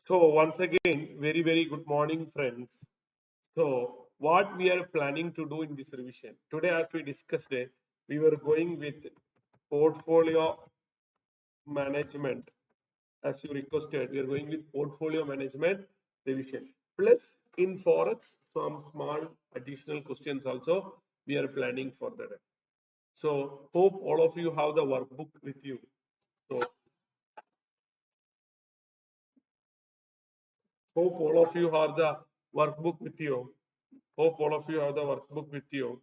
So once again, very good morning, friends. So what we are planning to do in this revision today, as we discussed it, we were going with portfolio management. As you requested, we are going with portfolio management revision. Plus in Forex, some small additional questions also we are planning for that. So hope all of you have the workbook with you. So hope all of you have the workbook with you. Hope all of you have the workbook with you.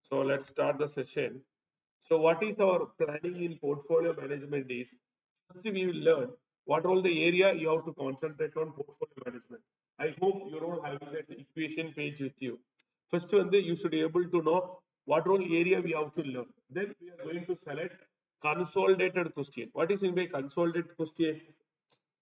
So let's start the session. So what is our planning in portfolio management is, first we will learn what all the area you have to concentrate on portfolio management. I hope you're all having that equation page with you. First one, you should be able to know what all area we have to learn. Then we are going to select consolidated question. What is in by consolidated question?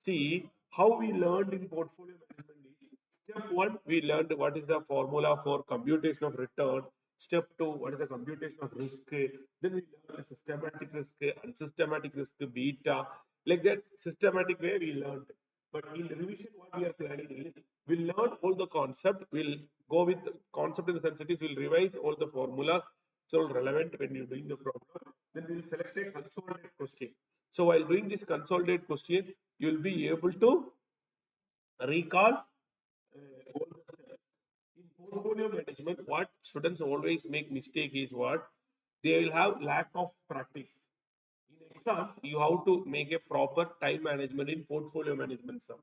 See, how we learned in portfolio management is, step one, we learned what is the formula for computation of return. Step two, what is the computation of risk. Then we learned the systematic risk, unsystematic risk, beta. Like that systematic way we learned. But in revision, what we are planning is, we'll learn all the concept. We'll go with the concept in the sense it is, we'll revise all the formulas. So relevant when you're doing the problem. Then we'll select a consolidated question. So while doing this consolidated question, you'll be able to recall all the steps. In portfolio management, what students always make mistake is what? They will have lack of practice. In exams, you have to make a proper time management in portfolio management sum.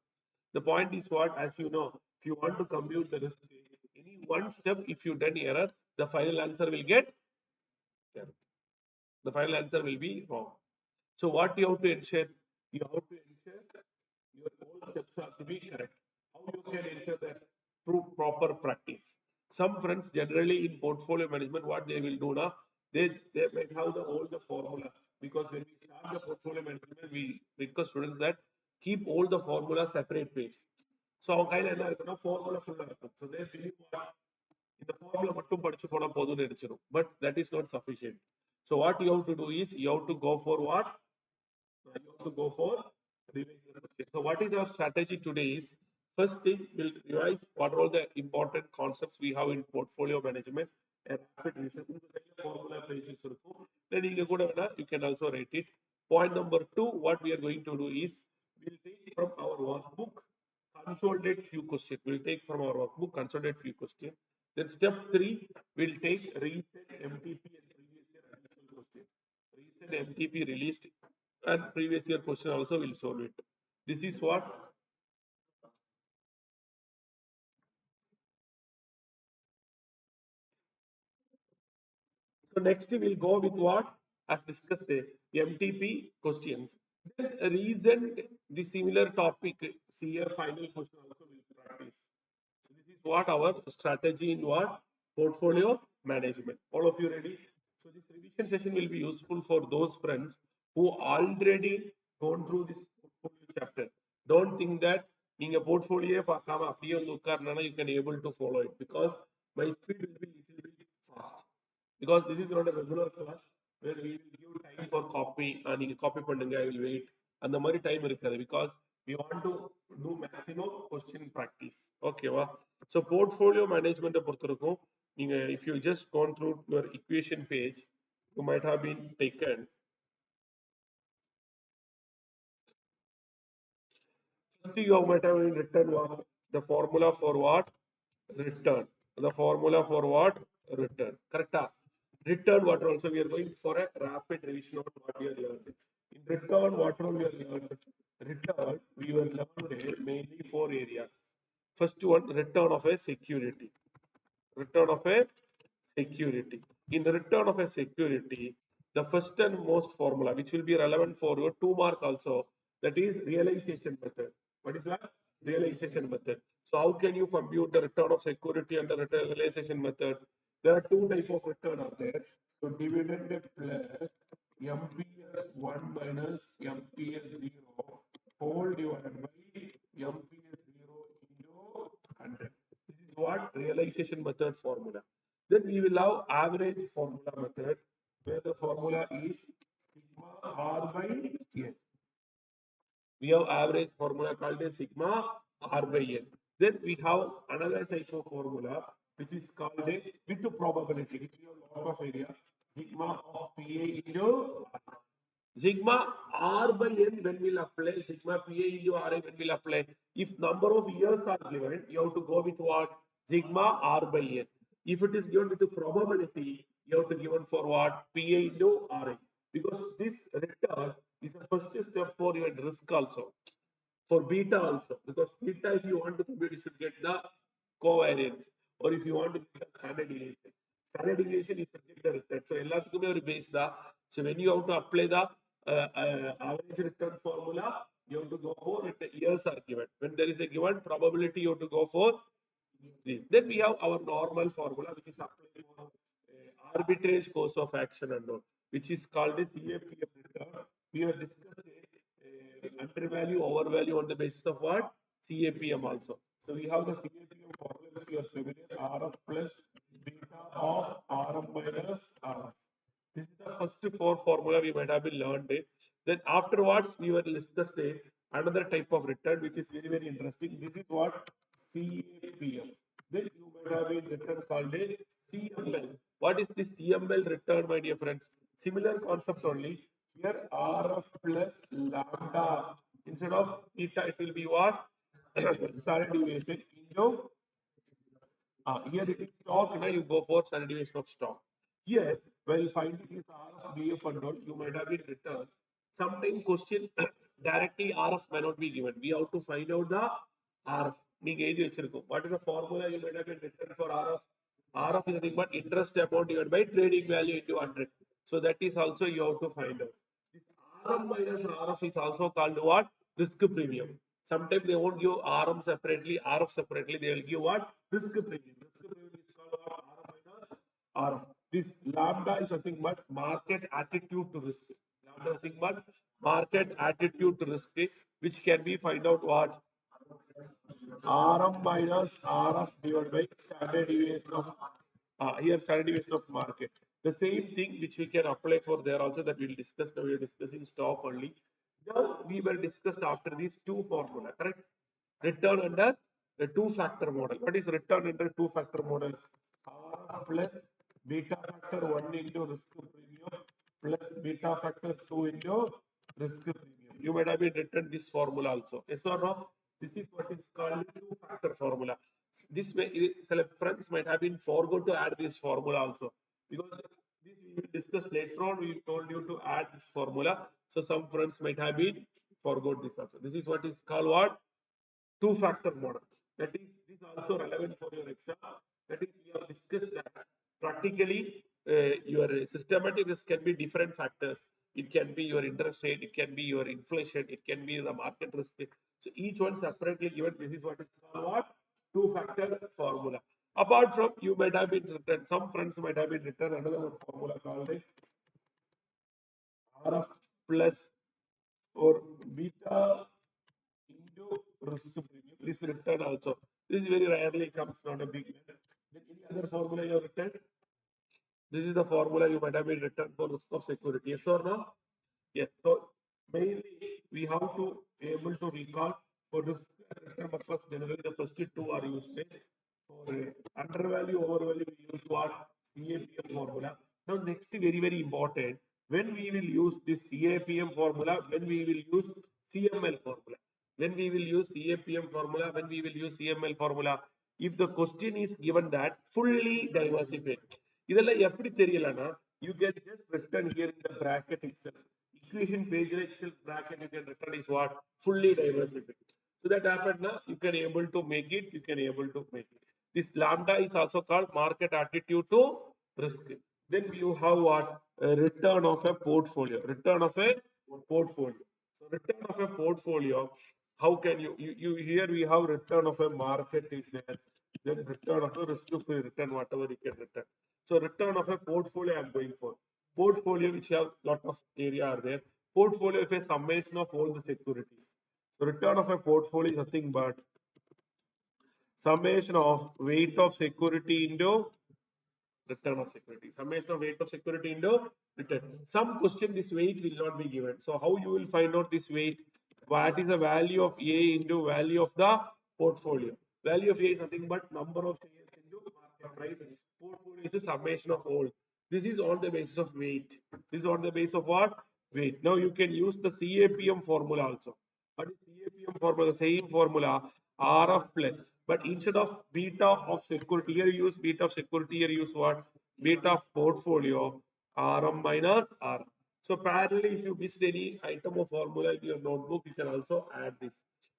The point is what? As you know, if you want to compute the risk, any one step, if you done error, the final answer will get error. The final answer will be wrong. So what you have to ensure? You have to ensure your all steps are to be correct. How you can ensure that through proper practice? Some friends generally in portfolio management, what they will do now, they might have all the formulas, because when we start the portfolio management, we request students that keep all the formulas separate page. So அவங்க கையில என்ன இருக்குன்னா formula full இருக்கும். So they believe what, இந்த formula மட்டும் படிச்சு போனா போதும்னு நினைச்சிடும். But that is not sufficient. So what you have to do is, you have to go for what? You have to go for revision. So what is our strategy today is, first thing, we'll revise what are all the important concepts we have in portfolio management and rapid revision. Formula pages இருக்கும். Then நீங்க கூட வேணா, you can also write it. Point number two, what we are going to do is, we'll take from our workbook, consolidate few questions. We'll take from our workbook, consolidate few questions. Then step three, we'll take recent MTP and previous year additional question. Recent MTP released and previous year question also will solve it. This is what. So next we'll go with what, as discussed, MTP questions. Then recent the similar topic, CMA final question also will practice. So this is what our strategy in what, portfolio management. All of you ready? So this revision session will be useful for those friends who already gone through this portfolio chapter. Don't think that நீங்க portfolio பார்க்காம அப்படியே வந்து உட்கார்னா you can able to follow it, because my speed will be little bit fast, because this is not a regular class where we will give time for copy. நீங்க copy பண்ணுங்க, I will wait. அந்த மாதிரி time இருக்காது, because we want to do maximum question practice. ஓகேவா? So portfolio management பொறுத்திருக்கும். நீங்க if you just gone through your equation page, you might have been taken. First you might have been written what? The formula for what? Return. The formula for what? Return. Correct? Return, what also we are going for a rapid revision of what we are learned. In return, what all we are learned? Return, we were learned mainly four areas. First one, return of a security. Return of a security. In the return of a security, the first and most formula, which will be relevant for your 2 mark also, that is realization method. What is that? Realization method. So how can you compute the return of security under realization method? There are two types of return out there. So dividend plus MPS 1 minus MPS 0 whole divided by MPS 0 into 100. This is what realization method formula. Then we will have average formula method, where the formula is sigma R by N. We have average formula called as sigma R by N. Then we have another type of formula which is called a with probability, which we have a lot of area. Sigma of PA into sigma R by N when we'll apply, sigma PA into RA when we'll apply. If number of years are given, you have to go with what? Sigma R by N. If it is given with the probability, you have to given for what? PA into RA. Because this return is the first step for your risk also. For beta also. Because beta, if you want to compute, you should get the covariance. Or if you want to get the standard deviation. Standard deviation is to get the return. So, எல்லாத்துக்குமே ஒரு base தான். So, when you have to apply the average return formula, you have to go for it. The years are given. When there is a given probability, you have to go for this. Then we have our normal formula, which is applied for arbitrage course of action and all, which is called a CAPM return. We have discussed undervalue, overvalue on the basis of what? CAPM also. So we have the CAPM formula, which you are familiar, RF plus beta of RM minus RF. This is the first four formula we might have been learned. Then afterwards, we will discuss another type of return, which is very, very interesting. This is what? CAPM. Then you might have been return called a CML. What is the CML return, my dear friends? Similar concept only. Here RF plus lambda. Instead of theta, it will be what? Standard deviation into here it is stock, now you go for standard deviation of stock. Here, while finding this RF, BF and all, you might have been returned. Sometimes question directly RF may not be given. We have to find out the RF. What is the formula you might have been returned for RF? RF is nothing but interest amount divided by trading value into 100. So that is also you have to find out. This RM minus RF is also called what? Risk premium. Sometimes they won't give RM separately, RF separately. They will give what? Risk premium. Risk premium is called what? RM minus RF. This lambda is nothing but market attitude to risk. Lambda is nothing but market attitude to risk, which can be find out what? RM minus RF divided by standard deviation of here standard deviation of market. The same thing which we can apply for there also, that we will discuss. Now we are discussing stock only. Now we were discussed after these two formula, correct? Return under the two-factor model. What is return under two-factor model? RF plus beta factor 1 into risk premium plus beta factor 2 into risk premium. You might have been written this formula also. Yes or no? This is what is called two-factor formula. This may select friends might have been forgot to add this formula also, because this we will discuss later on. We told you to add this formula, so some friends might have been forgot this also. This is what is called what? Two-factor model. That is, this is also relevant for your exam. That is, we have discussed that practically your systematic risk can be different factors. It can be your interest rate, it can be your inflation, it can be the market risk. So each one separately given. This is what is called what? Two-factor formula. Apart from, you might have been written, some friends might have been written another one formula called it RF plus or beta into risk premium. This return also. This very rarely comes, not a big matter. Then any other formula you have written? This is the formula you might have been written for risk of security. Yes or no? Yes. So mainly we have to be able to recall for risk and return purpose. Generally, the first two are used. For undervalue, overvalue, we use what? CAPM formula. Now, next, very, very important. When we will use this CAPM formula, when we will use CML formula. When we will use CAPM formula, when we will use CML formula. If the question is given that fully diversified. இதெல்லாம் எப்படி தெரியலனா, you can just return here in the bracket itself. Equation page itself bracket you can return is what? Fully diversified. So that happened now, you can able to make it, you can able to make it. This lambda is also called market attitude to risk. Then you have what? A return of a portfolio. Return of a portfolio. So return of a portfolio, how can you here we have return of a market is there. Then return of a risk-free return, whatever you can return. So return of a portfolio I am going for. Portfolio which have lot of area are there. Portfolio is a summation of all the securities. So return of a portfolio is nothing but summation of weight of security into return of security. Summation of weight of security into return. Some question this weight will not be given. So how you will find out this weight? what is the value of A into value of the portfolio. Value of A is nothing but number of shares into market price. Portfolio is a summation of all. This is on the basis of weight. This is on the basis of what? Weight. Now you can use the CAPM formula also. What is CAPM formula? The same formula, RF plus. But instead of beta of security, here you use beta of security, here you use what? Beta of portfolio, RM minus R. So parallelly, if you missed any item of formula in your notebook, you can also add this.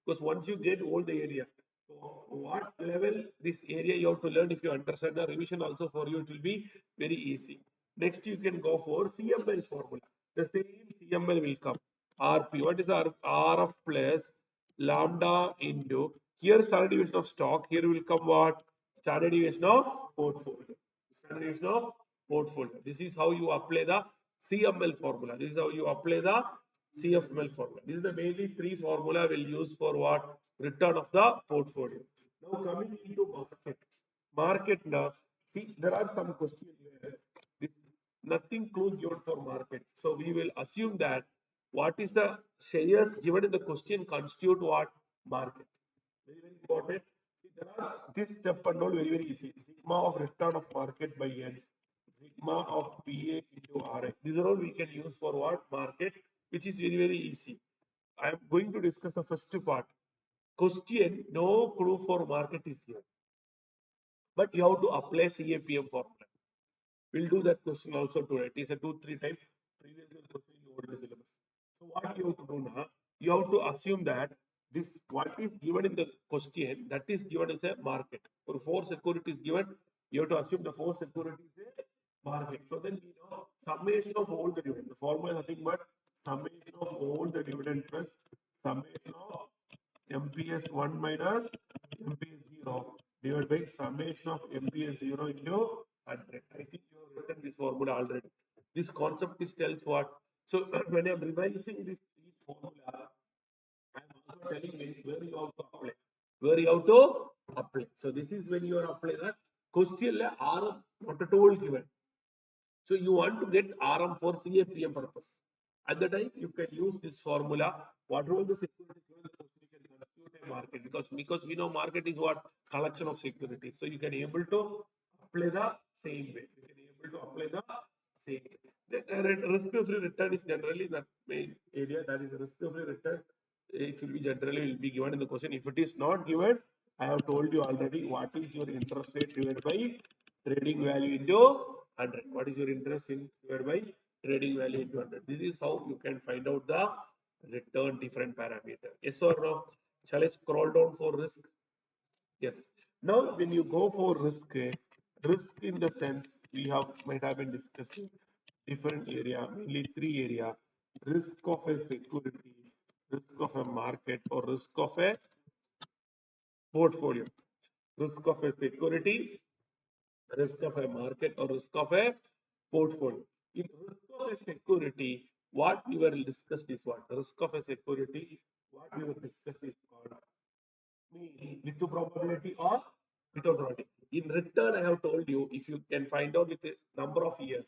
Because once you get all the area, so what level this area you have to learn, if you understand the revision also for you, it will be very easy. Next, you can go for CML formula. The same CML will come. RP, what is RF plus lambda into, here standard deviation of stock, here will come what? Standard deviation of portfolio. Standard deviation of portfolio. This is how you apply the CML formula. This is how you apply the CFML formula. This is the mainly three formula we'll use for what? Return of the portfolio. Now coming into market. Market now, see there are some questions here. This nothing clue given for market. So we will assume that what is the shares given in the question constitute what? Market. Very, very important. See, there are this step and all very, very easy. Sigma of return of market by N, sigma of PA into RA. These are all we can use for what? Market, which is very, very easy. I am going to discuss the first part. Question, no clue for market is here. But you have to apply CAPM formula. We'll do that question also today. It is a 2-3 times previous year question in the syllabus. So what you have to do now? You have to assume that this what is given in the question, that is given as a market. For 4 securities given, you have to assume the 4 securities is a market. So then we know summation of all the dividend. The formula is nothing but summation of all the dividend plus summation of MPS 1 minus MPS 0 divided by summation of MPS 0 into 100. I think you have written this formula already. This concept is tells what? So when I am revising this formula, I am also telling where you have to apply. Where you have to apply. So this is when you are applying that question are not at all given. So you want to get RM for CAPM purpose. At the time, you can use this formula. Whatever the security given, you can constitute a market because we know market is what? Collection of securities. So you can able to apply the same way. You can able to apply the same way. The risk-free return is generally that main area, that is risk-free return. It will be generally will be given in the question. If it is not given, I have told you already what is your interest rate divided by trading value into 100. What is your interest in divided by trading value into 100? This is how you can find out the return different parameter. Yes or no? Shall I scroll down for risk? Yes. Now, when you go for risk, risk in the sense we have might have been discussing different area, mainly 3 area: risk of a security, risk of a market, or risk of a portfolio. Risk of a security, risk of a market, or risk of a portfolio. In risk of a security, what we were discussed is what? Risk of a security, what we were discussed is called with the probability or without probability. In return, I have told you if you can find out with a number of years.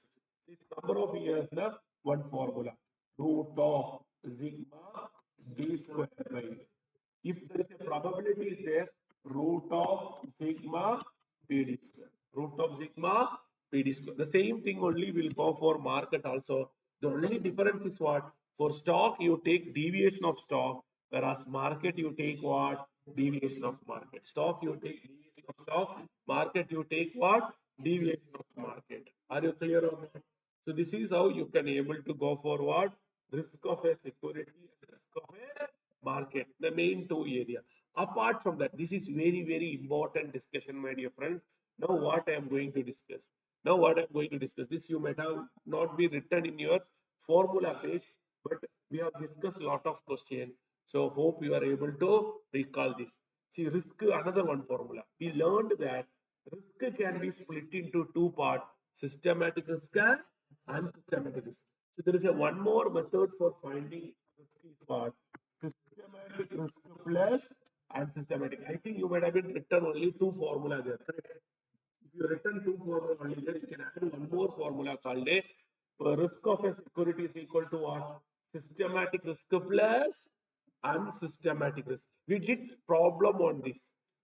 This number of years, na, one formula root of sigma d square by. If there is a probability is there, root of sigma PD square. Root of sigma PD square. The same thing only will go for market also. The only difference is what? For stock, you take deviation of stock, whereas market, you take what? Deviation of market. Stock, you take deviation of stock. Market, you take what? Deviation of market. Are you clear on that? So this is how you can able to go for what? Risk of a security and risk of a market, the main 2 area. Apart from that, this is very, very important discussion, my dear friends. Now what I am going to discuss. Now what I am going to discuss. This you might have not be written in your formula page, but we have discussed a lot of questions. So hope you are able to recall this. See, risk, another one formula. We learned that risk can be split into 2 parts: systematic risk and unsystematic risk. So there is a one more method for finding risk is what? Systematic risk plus unsystematic. I think you might have been written only 2 formula there, correct? If you written 2 formula only there, you can add one more formula called a risk of a security is equal to what? Systematic risk plus unsystematic risk. We did problem on this,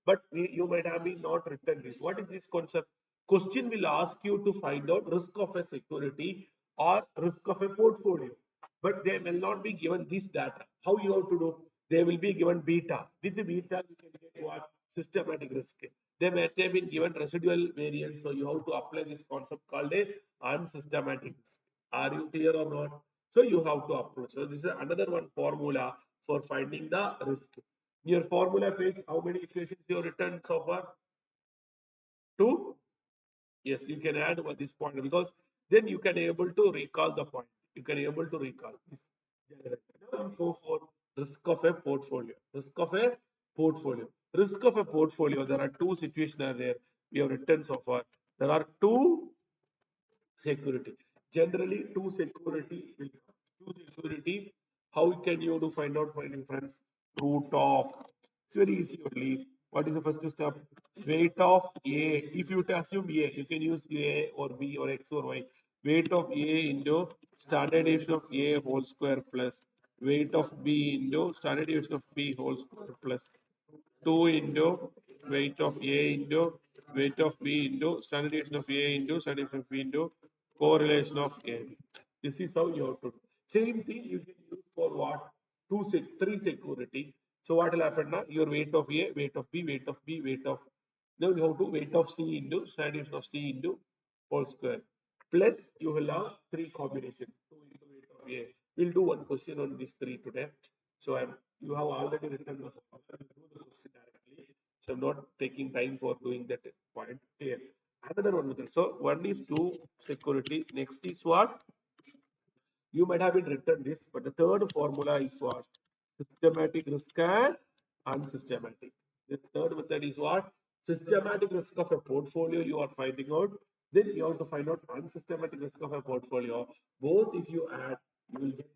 but you might have been not written this. What is this concept? Question will ask you to find out risk of a security or risk of a portfolio, but they will not be given this data. How you have to do? They will be given beta. With the beta, you can get what? Systematic risk. They might have been given residual variance, so you have to apply this concept called a unsystematic risk. Are you clear or not? So you have to approach. So this is another one formula for finding the risk. In your formula page, how many equations you have written so far? Two. Yes, you can add this point because then you can able to recall the point. You can able to recall this generator. Now you go for risk of a portfolio. Risk of a portfolio. Risk of a portfolio. There are two situations are there. We have written so far. There are two security. Generally, two security will come. Two security. How can you do find out for difference? Root of. It's very easy only. What is the first step? Weight of A. If you assume A, you can use A or B or X or Y. Weight of A into standard deviation of A whole square plus weight of B into standard deviation of B whole square plus 2 into weight of A into weight of B into standard deviation of A into standard deviation of B into correlation of A. This is how you have to do. Same thing you can use for what? Three security. So what will happen now? Your weight of A, weight of B, weight of B, weight of. Now you have to weight of C into standard deviation of C into whole square. Plus you will have three combination. 2 into weight of A. We'll do one question on these three today. So you have already written the formula. We'll do the question directly. So I'm not taking time for doing that point. Clear. Another one. So one is two security. Next is what? You might have been written this, but the third formula is what? Systematic risk and unsystematic. The third method is what? Systematic risk of a portfolio you are finding out. Then you have to find out unsystematic risk of a portfolio. Both if you add, you will get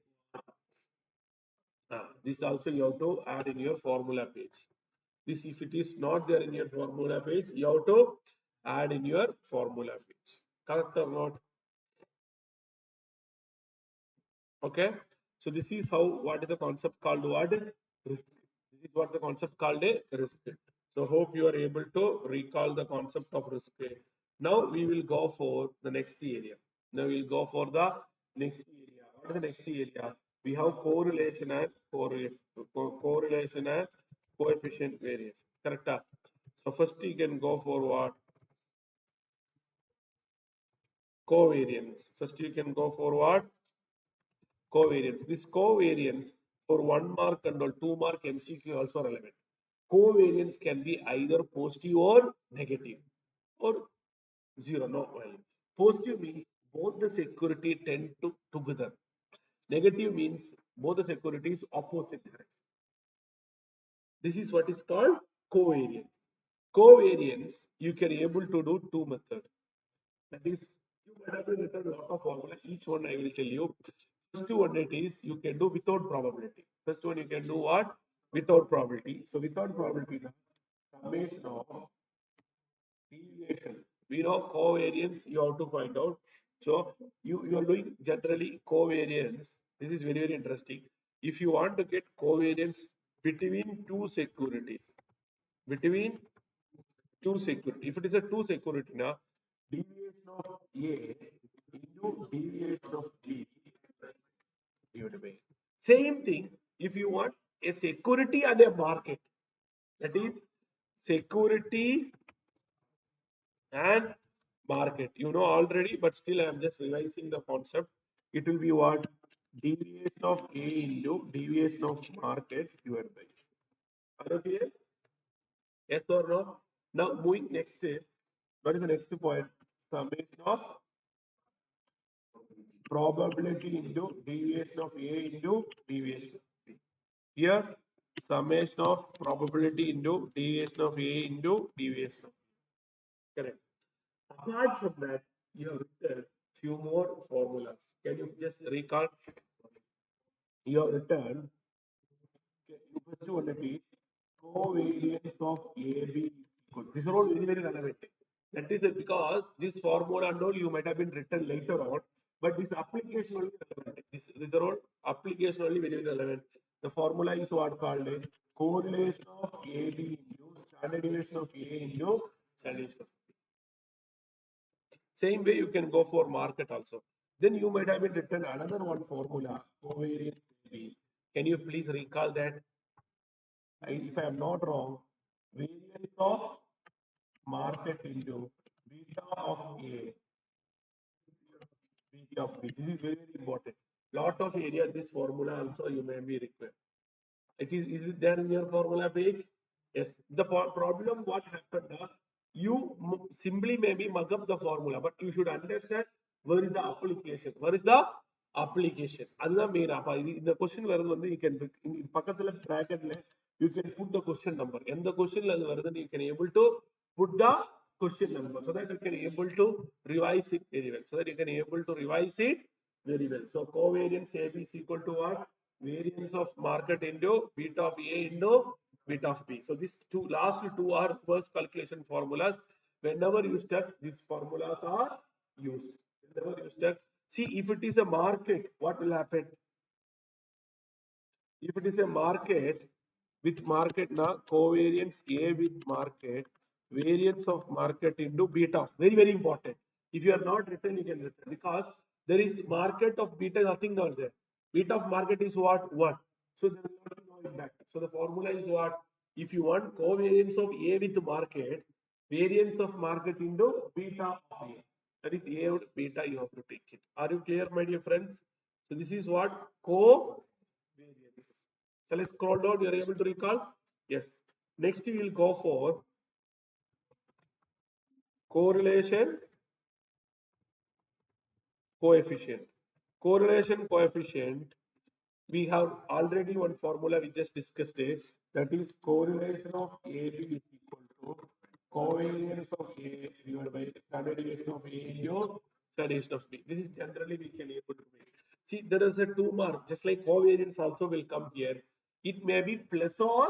this also you have to add in your formula page. This if it is not there in your formula page, you have to add in your formula page. Correct or not? Okay. So this is how what is the concept called what? Risk. This is what the concept called a risk. So hope you are able to recall the concept of risk. Now we will go for the next area. Now we will go for the next area. What is the next area? We have correlation and correlation and coefficient variation. Correct? So first you can go for what? Covariance. First you can go for what? Covariance. This covariance for 1 mark and 2 mark MCQ also relevant. Covariance can be either positive or negative or zero, no value. Positive means both the security tend to together. Negative means both the securities opposite direction. This is what is called covariance. Covariance you can able to do two methods. That is, you might have written a lot of formula. Each one I will tell you. First one it is you can do without probability. First one you can do what? Without probability. So without probability, the summation of deviation. We know covariance you have to find out. So you are doing generally covariance. This is very interesting. If you want to get covariance between two securities, between two security. If it is a two security now, deviation of A into deviation of B divided by. Same thing if you want a security and a market. That is security and market. You know already, but still I am just revising the concept. It will be what? Deviation of A into deviation of market divided by. Are you clear? Yes or no? Now moving next. What is the next point? Summation of probability into deviation of A into deviation of B. Here, summation of probability into deviation of A into deviation of B. Correct. Apart from that, you have written few more formulas. Can you just recall? You have written first one that is covariance of AB is equal. These are all very relevant. That is because this formula and all you might have been written later on, but this application only relevant. These are all application only very relevant. The formula is what called a correlation of AB into standard deviation of A into standard deviation of B. Same way you can go for market also. Then you might have been written another one formula, covariance AB. Can you please recall that? If I am not wrong, variance of market into beta of A, beta of B. This is very, very important. Lot of area this formula also you may be required. Is it there in your formula page? Yes. The problem what happened you simply maybe mug up the formula, but you should understand where is the application. Where is the application? அதுதான் main. அப்ப இந்த question வருது வந்து you can பக்கத்துல bracketல you can put the question number. எந்த questionல அது வருதுன்னு you can able to put the question number so that you can able to revise it very well. So that you can able to revise it very well. So covariance AB is equal to what? Variance of market into beta of A into beta of B. So these last two are first calculation formulas. Whenever you stuck, these formulas are used. Whenever you stuck, see if it is a market, what will happen? If it is a market with market now covariance A with market, variance of market into beta, very very important. If you are not written, you can written because there is market of beta, nothing not there. Beta of market is what? 1. So there will be no impact. So the formula is what? If you want covariance of A with market, variance of market into beta of A. That is A out beta, you have to take it. Are you clear, my dear friends? So this is what covariance. Shall I scroll down? You are able to recall? Yes. Next, we will go for correlation coefficient. Correlation coefficient, we have already one formula we just discussed it. That is correlation of AB is equal to covariance of A divided by standard deviation of A into standard deviation of B. This is generally we can able to make. See, there is a 2 mark, just like covariance also will come here. It may be plus or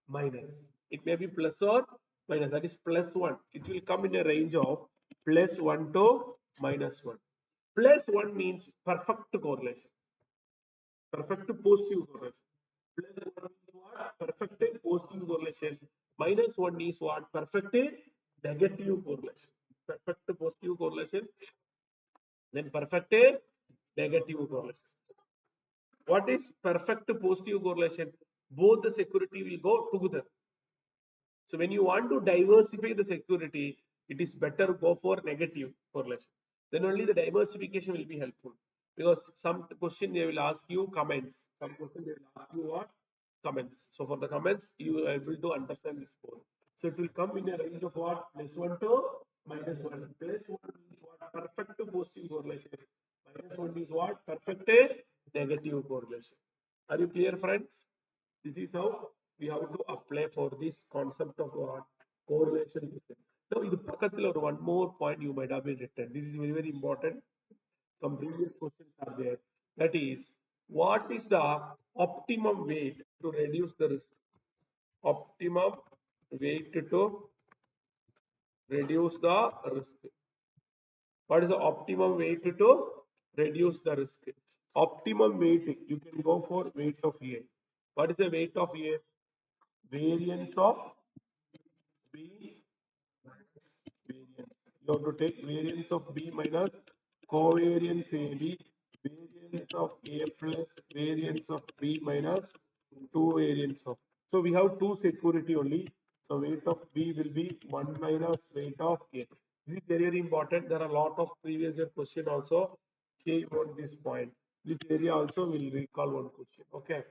minus. It may be plus or minus. That is plus 1. It will come in a range of plus 1 to minus 1. Plus 1 means perfect correlation. Perfect positive correlation. Plus 1 is what? Perfect positive correlation. Minus 1 is what? Perfect negative correlation. Perfect positive correlation. Then perfect negative correlation. What is perfect positive correlation? Both the security will go together. So when you want to diversify the security, it is better go for negative correlation. Then only the diversification will be helpful. Because some question they will ask you comments. Some question they will ask you what? Comments. So for the comments, you are able to understand this code. So it will come in a range of what? Plus 1 to minus 1. Plus 1 is what? Perfect positive correlation. Minus 1 is what? Perfect negative correlation. Are you clear, friends? This is how we have to apply for this concept of what? Correlation. Now, this pakkathil or one more point you might have been written. This is very, very important. Some previous questions are there. That is, what is the optimum weight to reduce the risk? Optimum weight to reduce the risk. What is the optimum weight to reduce the risk? Optimum weight, you can go for weight of A. What is the weight of A? Variance of B variance. You have to take variance of B minus covariance AB, variance of A plus variance of B minus 2 variance of. So we have two security only. So weight of B will be 1 minus weight of A. This is very, very important. There are a lot of previous year question also came on this point. This area also will recall one question. Okay.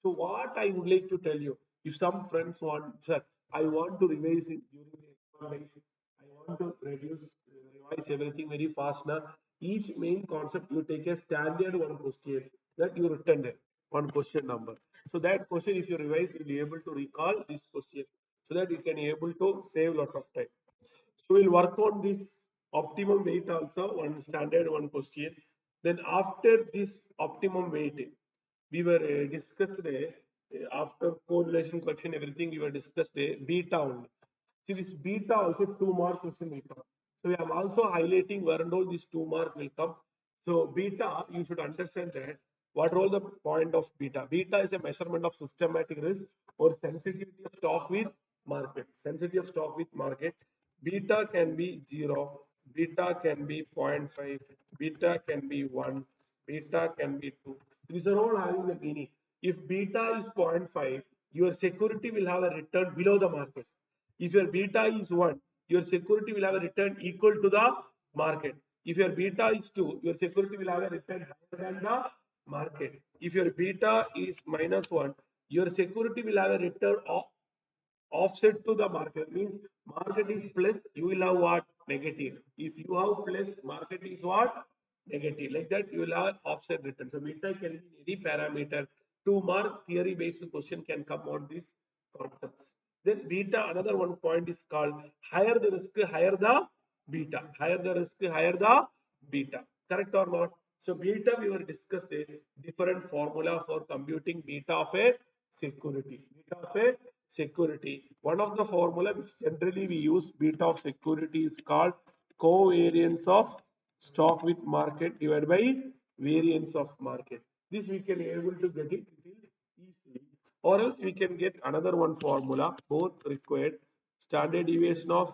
So what I would like to tell you, if some friends want, sir, I want to revise it during the exam days, I want to revise everything very fast now. Each main concept you take a standard one question that you written there, one question number. So that question, if you revise, you'll be able to recall this question so that you can able to save a lot of time. So we'll work on this optimum weight also, one standard one question. Then after this optimum weight, we were discussed after correlation coefficient, everything we were discussed beta only. See this beta also 2 mark question will come. So I am also highlighting where and all these 2 mark will come. So beta, you should understand that What role the point of beta? Beta is a measurement of systematic risk or sensitivity of stock with market. Sensitivity of stock with market. Beta can be 0, beta can be 0.5, beta can be 1, beta can be 2. These are all having the meaning. If beta is 0.5, your security will have a return below the market. If your beta is 1, your security will have a return equal to the market. If your beta is 2, your security will have a return higher than the market. If your beta is -1, your security will have a return offset to the market. Means market is plus, you will have what? Negative. If you have plus, market is what? Negative. Like that, you will have offset return. So beta can be any parameter. 2 mark theory based question can come on these concepts. Then beta, another one point is called higher the risk, higher the beta. Higher the risk, higher the beta. Correct or not? So beta, we were discussed a different formula for computing beta of a security. Beta of a security. One of the formula which generally we use beta of security is called covariance of stock with market divided by variance of market. This we can able to get it easily, or else we can get another one formula, both required. Standard deviation of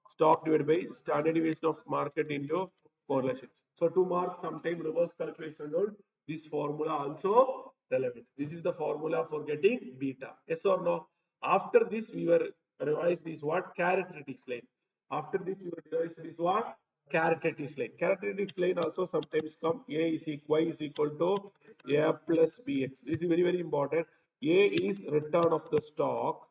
stock divided by standard deviation of market into correlation. So 2 mark sometime reverse calculation on this formula also relevant. This is the formula for getting beta. Yes or no? After this we were revised this what? Characteristics line. After this we will revise this what? Characteristics line. Characteristics line also sometimes come A is equal, Y is equal to A plus BX. This is very important. A is return of the stock.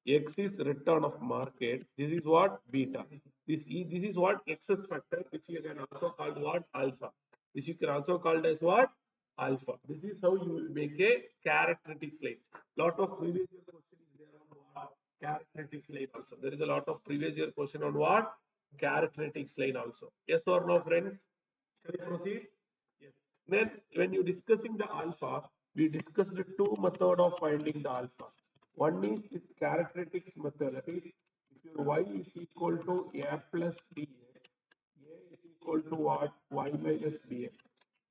X is return of market. This is what? Beta. This is what? Excess factor, which you can also call what? Alpha. This you can also call as what? Alpha. This is how you will make a characteristics line. Lot of previous year question is there on what? Characteristics line also. There is a lot of previous year question on what? Characteristics line also. Yes or no, friends? Shall we proceed? Yes. Then when you discussing the alpha, we discussed the two method of finding the alpha. One is this characteristics method. That is, if your y is equal to a plus bx, a is equal to what? Y minus bx.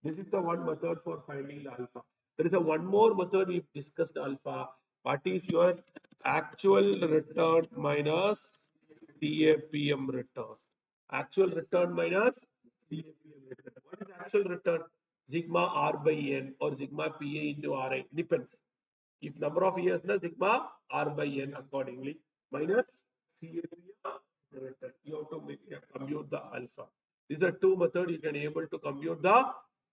This is the one method for finding the alpha. There is a one more method we discussed alpha. What is your actual return minus CAPM return? Actual return minus CAPM return. What is actual return? Sigma R by N or sigma PA into RI. Depends. If number of years, na sigma R by N accordingly minus CAPM return. You have to compute the alpha. These are two methods you can able to compute the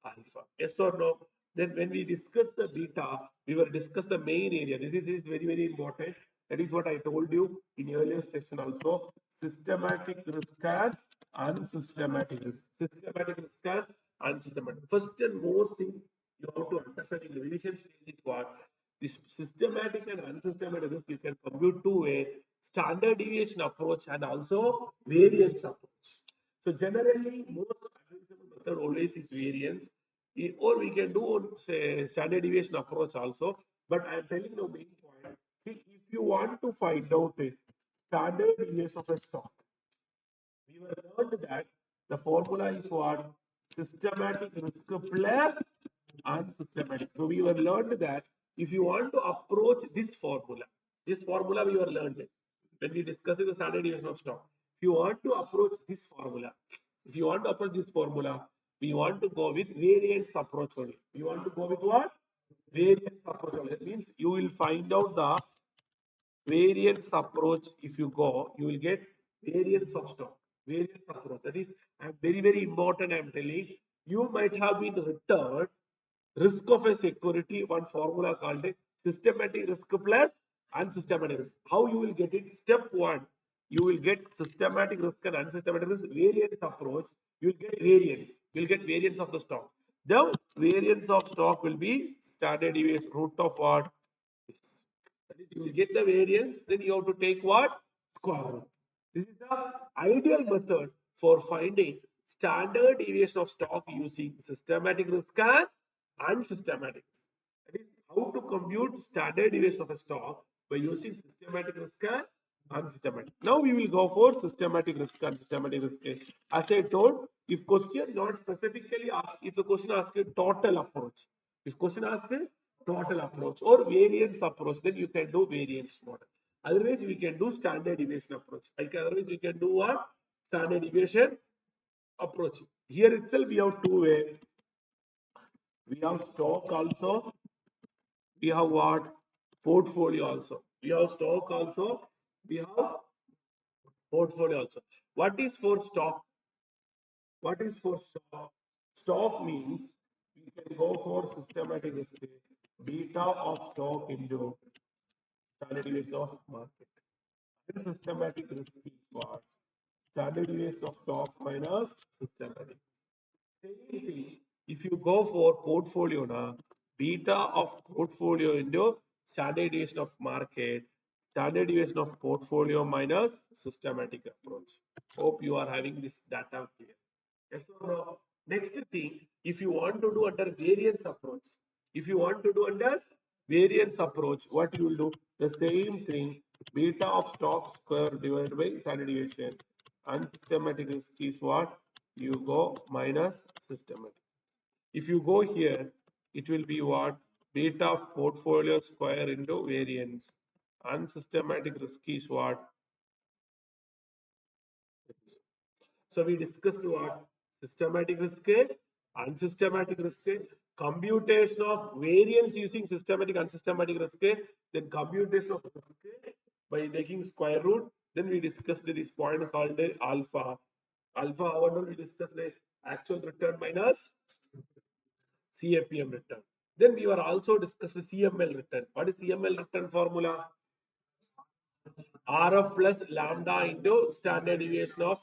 alpha. Yes or no? Then when we discuss the beta, we will discuss the main area. This is very important. That is what I told you in earlier session also. Systematic risk and unsystematic risk. Systematic risk and unsystematic. First and most thing you have to understand in the revision stage is what? This systematic and unsystematic risk you can compute two-way standard deviation approach and also variance approach. So generally, most advisable method always is variance, or we can do say standard deviation approach also. But I am telling the main point. See, if you want to find out a standard deviation of a stock, we were learned that the formula is what? Systematic risk plus unsystematic. So we were learned that if you want to approach this formula we were learned when we discussed the standard deviation of stock. If you want to approach this formula, we want to go with variance approach only. We want to go with what? Variance approach only. That means you will find out the variance approach. If you go, you will get variance of stock. Variance approach. That is very important. I am telling you might have been returned risk of a security, one formula called it systematic risk plus unsystematic risk. How you will get it? Step one, you will get systematic risk and unsystematic risk variance approach. You will get variance. You will get variance of the stock. The variance of stock will be standard deviation root of what? This. That is, you will get the variance, then you have to take what? Square root. This is the ideal method for finding standard deviation of stock using systematic risk and unsystematic. That is how to compute standard deviation of a stock by using systematic risk and Unsystematic. Now we will go for systematic risk and systematic risk. As I told, if question not specifically ask, if the question asks a total approach, if question asks a total approach or variance approach, then you can do variance model. Otherwise, we can do standard deviation approach. Otherwise, we can do what? Standard deviation approach. Here itself, we have two ways. We have stock also. We have what? Portfolio also. We have stock also. We have portfolio also. What is for stock? What is for stock? Stock means we can go for systematic risk, beta of stock into standard deviation of market. And systematic risk is what? Standard deviation of stock minus systematic. Same thing, if you go for portfolio now, beta of portfolio into standard deviation of market, standard deviation of portfolio minus systematic approach. Hope you are having this data clear. Yes or no? Next thing, if you want to do under variance approach, if you want to do under variance approach, what you will do? The same thing, beta of stock square divided by standard deviation. And systematic risk is what? You go minus systematic. If you go here, it will be what? Beta of portfolio square into variance. And systematic risk is what? So we discussed what? Systematic risk, unsystematic risk, computation of variance using systematic, unsystematic risk, then computation of risk by taking square root. Then we discussed this point called alpha. Alpha, however, we discussed the actual return minus CAPM return. Then we were also discussed CML return. What is CML return formula? RF plus lambda into standard deviation of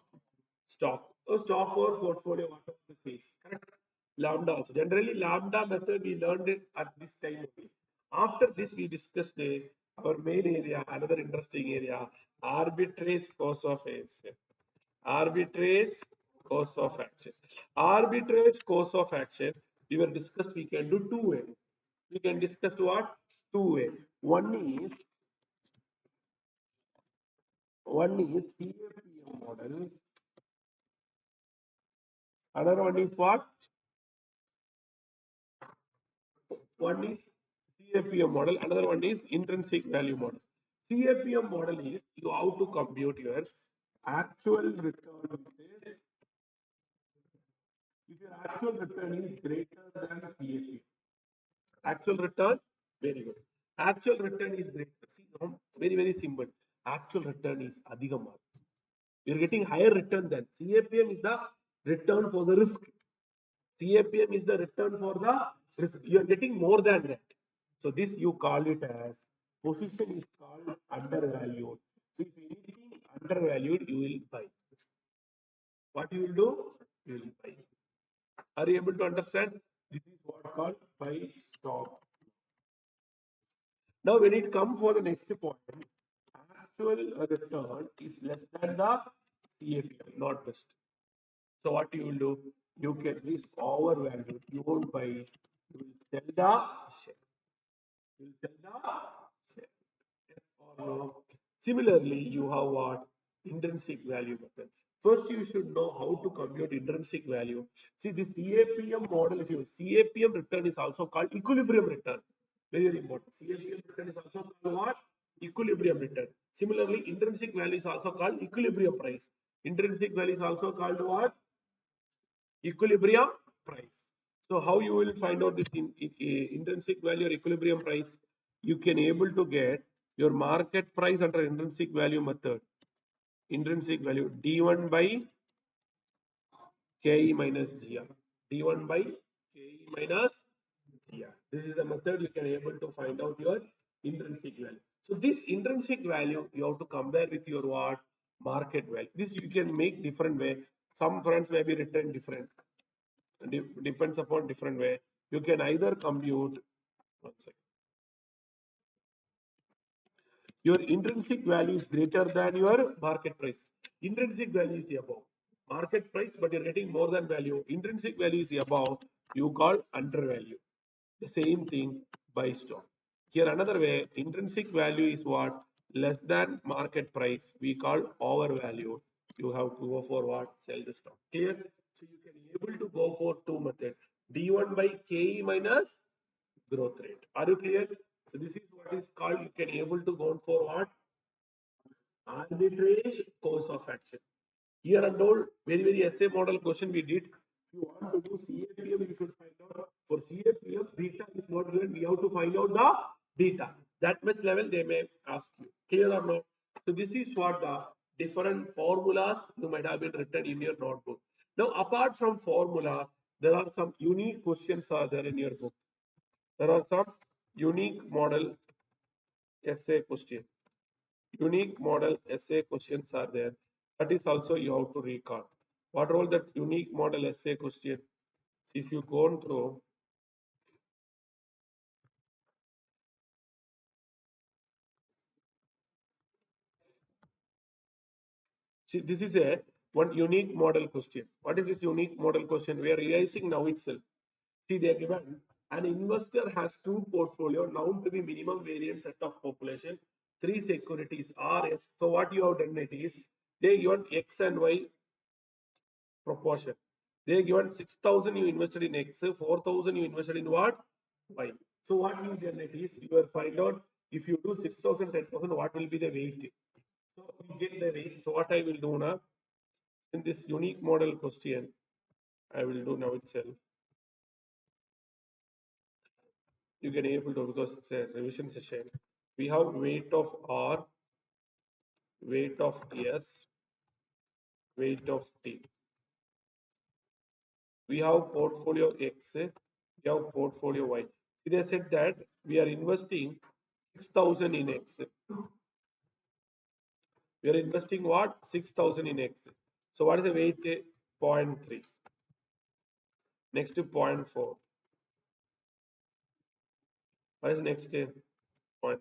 stock. So stock or portfolio, whatever the case. Correct? Lambda also. Generally, lambda method we learned it at this time only. After this, we discussed our main area, another interesting area, arbitrage course of action. Arbitrage course of action. Arbitrage course of action, we were discussed, we can do two ways. We can discuss what? Two ways. One is CAPM model. Another one is what? One is CAPM model. Another one is intrinsic value model. CAPM model is you have to compute your actual return. If your actual return is greater than CAPM, actual return, very good. Actual return is greater. See, very, very simple. Actual return is adhigamar. You're getting higher return than CAPM is the return for the risk. CAPM is the return for the risk. You are getting more than that. So this you call it as position is called undervalued. So if anything undervalued, you will buy. What you will do? You will buy. Are you able to understand? This is what called buy stop. Now when it comes for the next point, actual return is less than the CAPM, not best. So what you will do? You get this overvalued. You won't buy. You will sell the share. You will sell the share. Yes or no? Similarly, you have what? Intrinsic value method. First, you should know how to compute intrinsic value. See, this CAPM model, if you CAPM return is also called equilibrium return. Very, very important. CAPM return is also called what? Equilibrium return. Similarly, intrinsic value is also called equilibrium price. Intrinsic value is also called what? Equilibrium price. So how you will find out this intrinsic value or equilibrium price? You can able to get your market price under intrinsic value method. Intrinsic value D1 by KE minus GR. D1 by KE minus GR. This is the method you can able to find out your intrinsic value. So this intrinsic value you have to compare with your what? Market value. This you can make different way. Some friends may be written different. Depends upon different way. You can either compute, one second. Your intrinsic value is greater than your market price. Intrinsic value is above market price, but you're getting more than value. Intrinsic value is above, you call undervalue. The same thing by stock. Here another way, intrinsic value is what? less than market price, we call overvalued. You have to go for what? Sell the stock. Clear? So you can able to go for two methods. D1 by KE minus growth rate. Are you clear? So this is what is called, you can able to go for what? Arbitrage course of action. Here and all, very essay model question we did. If you want to do CAPM, you should find out for CAPM, beta is not given. We have to find out the beta. That much level they may ask you. Clear or not? So this is what the different formulas you might have been written in your notebook. Now, apart from formula, there are some unique questions are there in your book. There are some unique model essay questions. Unique model essay questions are there. That is also you have to recall. What are all that unique model essay question? If you go through, see this is a one unique model question. What is this unique model question? We are realizing now itself. See, they are given an investor has two portfolio known to be minimum variance set of population, three securities RS. So what you have done it is they given X and Y proportion. They given 6,000 you invested in X, 4,000 you invested in what? Y. So what you generate is you will find out if you do 6,000, 10,000, what will be the weight? So you get the weight. So what I will do now in this unique model question, I will do now itself. You can able to because it's a revision session. We have weight of R, weight of S, weight of T. We have portfolio X, we have portfolio Y. They said that we are investing 6,000 in X. We are investing what? 6,000 in X. So what is the weight? 0.3. Next to 0.4. What is next? 0.3.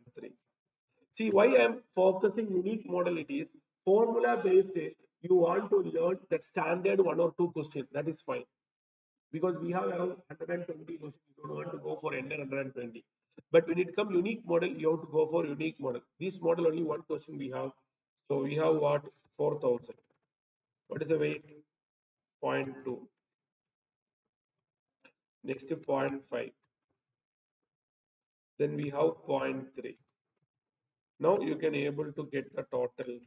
See why I am focusing unique modalities. Formula based, you want to learn that standard one or two questions. That is fine. Because we have around 120 questions, you don't want to go for under 120. But when it comes unique model, you have to go for unique model. This model only one question we have. So we have what? 4,000. What is the weight? 0.2. Next to 0.5. Then we have zero point 0.3. Now you can able to get the total.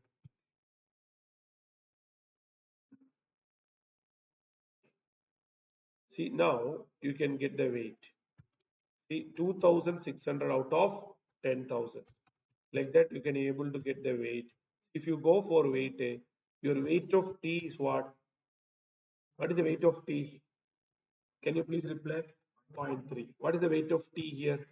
See now you can get the weight. See 2,600 out of 10,000. Like that you can able to get the weight. If you go for weight, your weight of T is what? What is the weight of T? Can you please reply? 0.3. What is the weight of T here?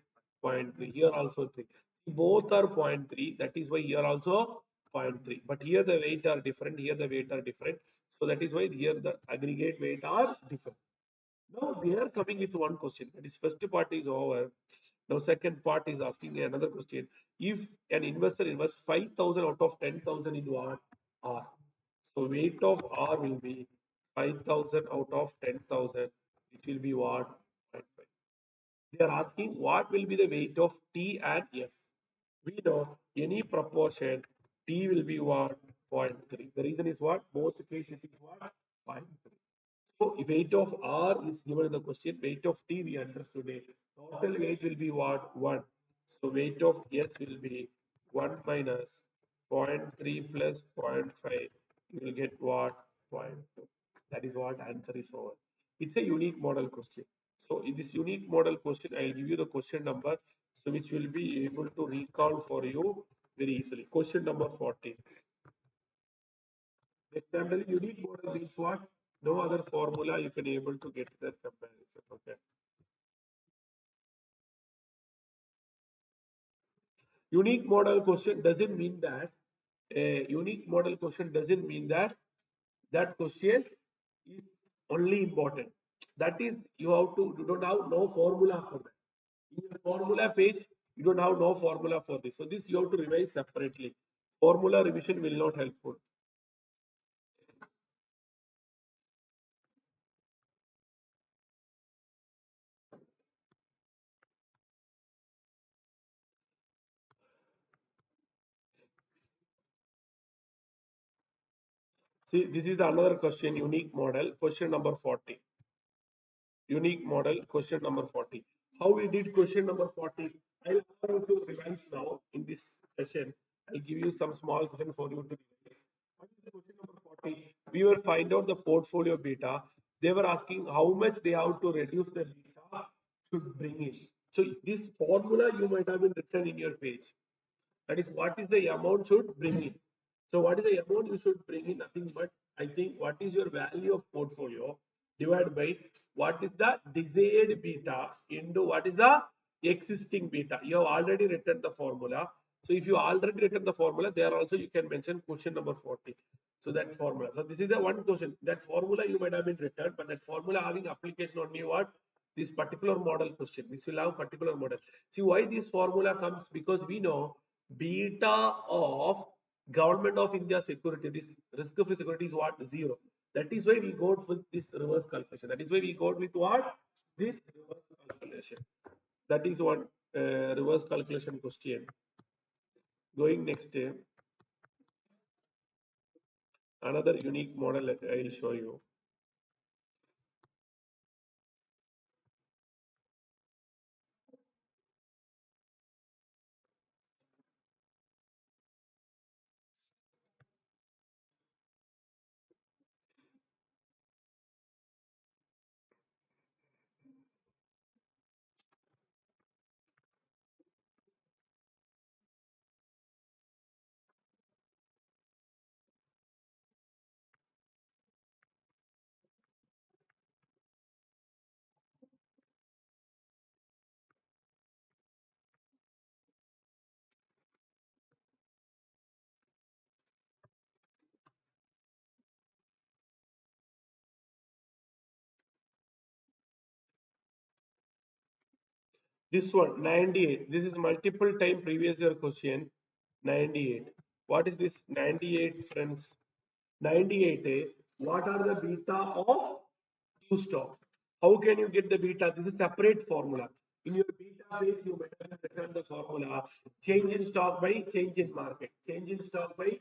0.3. Here also 3. Both are 0.3. That is why here also 0.3. But here the weight are different. Here the weight are different. So that is why here the aggregate weight are different. Now they are coming with one question. That is first part is over. Now second part is asking another question. If an investor invests 5,000 out of 10,000 in what? R. So weight of R will be 5,000 out of 10,000. It will be what? 0.5. They are asking what will be the weight of T and S. We know any proportion T will be what? 0.3. The reason is what? Both cases is what? 0.3. So if weight of R is given in the question, weight of T we understood it. Total weight will be what? 1. So weight of S will be 1 minus 0.3 plus 0.5. You will get what? 0.2. That is what answer is over. It's a unique model question. So in this unique model question, I will give you the question number, so which will be able to recall for you very easily. Question number 14. Example, unique model means what? No other formula you can able to get that comparison. Okay. Unique model question doesn't mean that a unique model question doesn't mean that that question is only important. That is, you don't have no formula for that. In your formula page, you don't have no formula for this. So this you have to revise separately. Formula revision will not helpful. See, this is another question, unique model, question number 40. Unique model, question number 40. How we did question number 40? I'll allow you to revise now in this session. I'll give you some small session for you to revise. What is the question number 40? We will find out the portfolio beta. They were asking how much they have to reduce the beta should bring in. So this formula you might have been written in your page. That is what is the amount should bring in. So what is the amount you should bring in? Nothing but I think what is your value of portfolio divided by what is the desired beta into what is the existing beta. You have already written the formula. So if you already written the formula, there also you can mention question number 40. So that formula. So this is a one question. That formula you might have been written, but that formula having application only what? This particular model question. This will have particular model. See why this formula comes, because we know beta of government of India security, this risk-free security is what? Zero. That is why we go with this reverse calculation. That is why we go with what? This reverse calculation. That is one reverse calculation question. Going next, another unique model that I will show you. This one, 98. This is multiple time previous year question. 98. What is this 98, friends? 98. What are the beta of Q stock? How can you get the beta? This is separate formula. In your beta page, you better return the formula. Change in stock by change in market. Change in stock by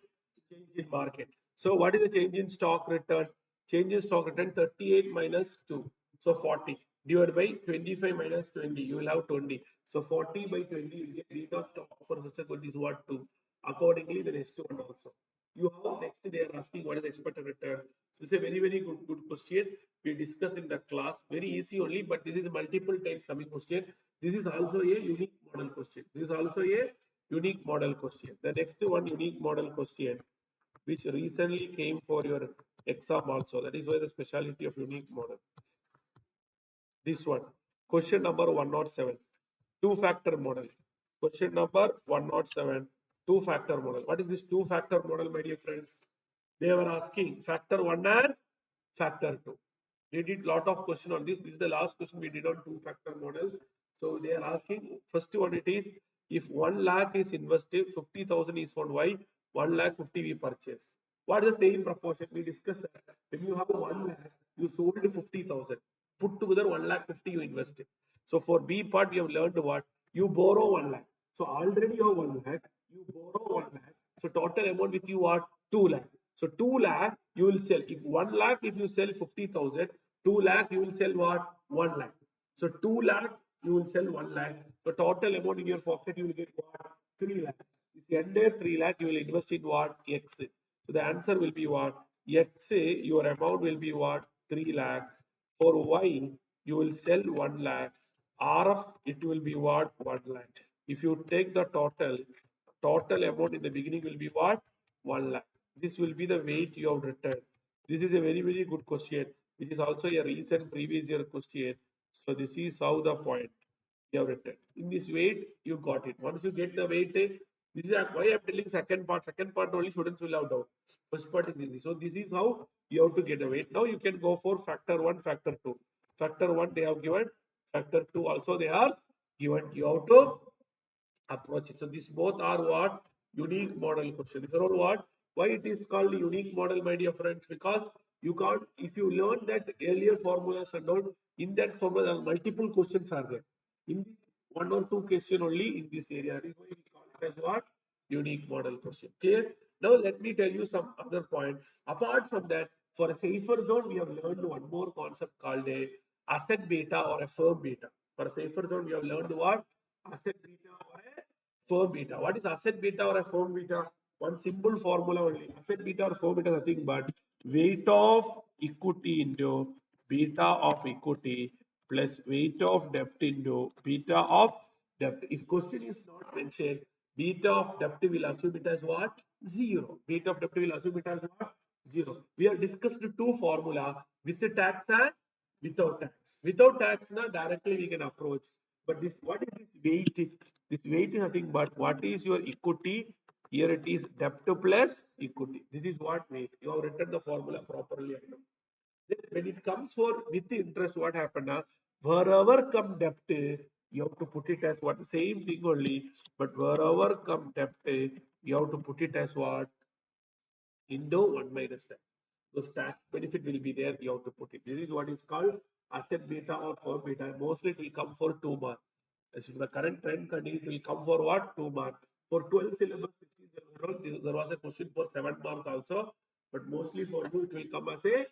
change in market. So what is the change in stock return? Change in stock return 38 minus 2. So 40 divided by 25 minus 20. You will have 20. So 40 by 20, you will get beta of stock for such a is what 2. Accordingly, the next one also. You have next they are asking what is the expected return. This is a very good question. We discuss in the class, very easy only, but this is a multiple time coming question. This is also a unique model question. This is also a unique model question. The next one, unique model question, which recently came for your exam also. That is why the speciality of unique model. This one, question number 107, two-factor model. Question number 107, two-factor model. What is this two-factor model, my dear friends? They were asking factor 1 and factor 2. We did lot of question on this. This is the last question we did on two-factor model. So they are asking, first one it is, if 1 lakh is invested, 50,000 is found, why 1 lakh 50 we purchase? What is the same proportion? We discussed that. When you have 1 lakh, you sold 50,000. Put together 1 lakh 50 you invested. So for B part, we have learned what? You borrow 1 lakh. So already you have 1 lakh. You borrow 1 lakh. So total amount with you what? 2 lakh. So 2 lakh you will sell. If 1 lakh, if you sell 50,000, 2 lakh you will sell what? 1 lakh. So 2 lakh you will sell 1 lakh. The total amount in your pocket you will get what? 3 lakh. If you enter 3 lakh, you will invest in what? X. So the answer will be what? X, your amount will be what? 3 lakh. For Y, you will sell 1 lakh. RF, it will be what? 1 lakh. If you take the total amount in the beginning will be what? 1 lakh. This will be the weight you have written. This is a very good question, which is also a recent previous year question. So this is how the point you have written. In this weight, you got it. Once you get the weight, this is why I'm telling second part. Second part only students will have doubt. First part is easy. So this is how you have to get the weight. Now you can go for factor 1, factor 2. Factor 1 they have given. Factor 2 also they are given. You have to approach it. So these both are what? Unique model question. These are all what? Why it is called unique model, my dear friends? Because you can't, if you learn that earlier formulas and all, in that formula multiple questions are there. In this one or two question only in this area. That is why we call it as what? unique model question. Clear? Now let me tell you some other point. Apart from that, for a safer zone, we have learned one more concept called a asset beta or a firm beta. For a safer zone, we have learned what? Asset beta or a firm beta. What is asset beta or a firm beta? One simple formula only. Asset beta or firm beta is nothing but weight of equity into beta of equity plus weight of debt into beta of debt. If question is not mentioned, beta of debt will assume it as what? 0. Beta of debt will assume it as what? 0. We have discussed two formula with the tax and without tax. Without tax, now directly we can approach. But this, what is this weight? This weight is nothing but what is your equity? Here it is debt plus equity. This is what weight. You have written the formula properly. Then when it comes for with the interest, what happened now? Wherever come debt, you have to put it as what? Same thing only. But wherever come debt, you have to put it as what? Into 1 minus tax. Those tax benefit will be there, you have to put it. This is what is called asset beta or firm beta. Mostly it will come for 2 marks. As in the current trend condition, it will come for what? 2 marks. For 12 syllabus, 16 syllabus, there was a question for 7 marks also. But mostly for you, it will come as a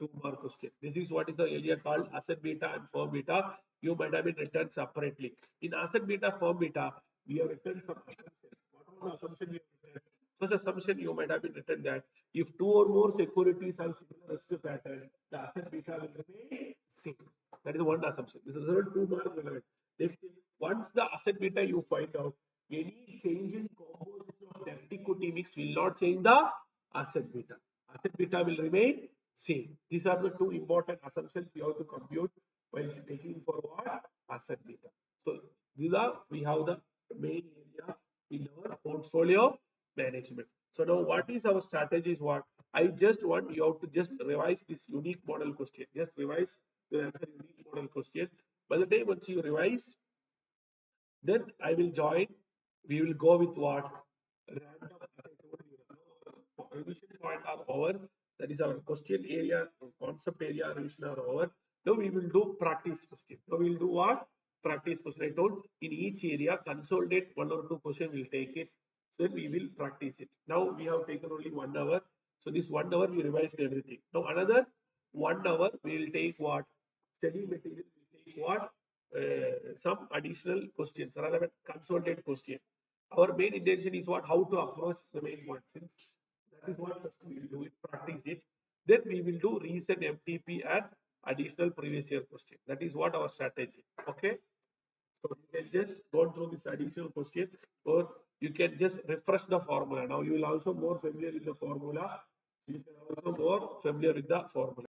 2-mark question. This is what is the area called asset beta and firm beta. You might have been written separately. In asset beta, firm beta, we have written some assumptions. What was the assumption we have written? First assumption you might have been written that if two or more securities have similar risk pattern, the asset beta will remain same. That is one assumption. This is the 2 mark relevant. Next, once the asset beta you find out, any change in composition of debt equity mix will not change the asset beta. Asset beta will remain same. These are the two important assumptions you have to compute while taking for what? Asset beta. So these are, we have the main area in our portfolio management. So now what is our strategy is what? I just want you have to just revise this unique model question. Just revise the answer unique model question. By the time once you revise, then I will join. We will go with what? Random, as I told you, revision point are over. That is our question area, concept area revision are over. Now we will do practice question. Now we will do what? Practice question. I told in each area, consolidate 1 or 2 questions, we'll take it. Then we will practice it. Now we have taken only 1 hour. So this 1 hour we revised everything. Now another 1 hour we will take what? Study material, we take what? Some additional questions, relevant consultant question. Our main intention is what? How to approach the main point. Since that is what first we will do it, practice it. Then we will do recent MTP and additional previous year question. That is what our strategy. Okay. So you can just go through this additional question, or you can just refresh the formula. Now you will also more familiar with the formula. You can also more familiar with the formula.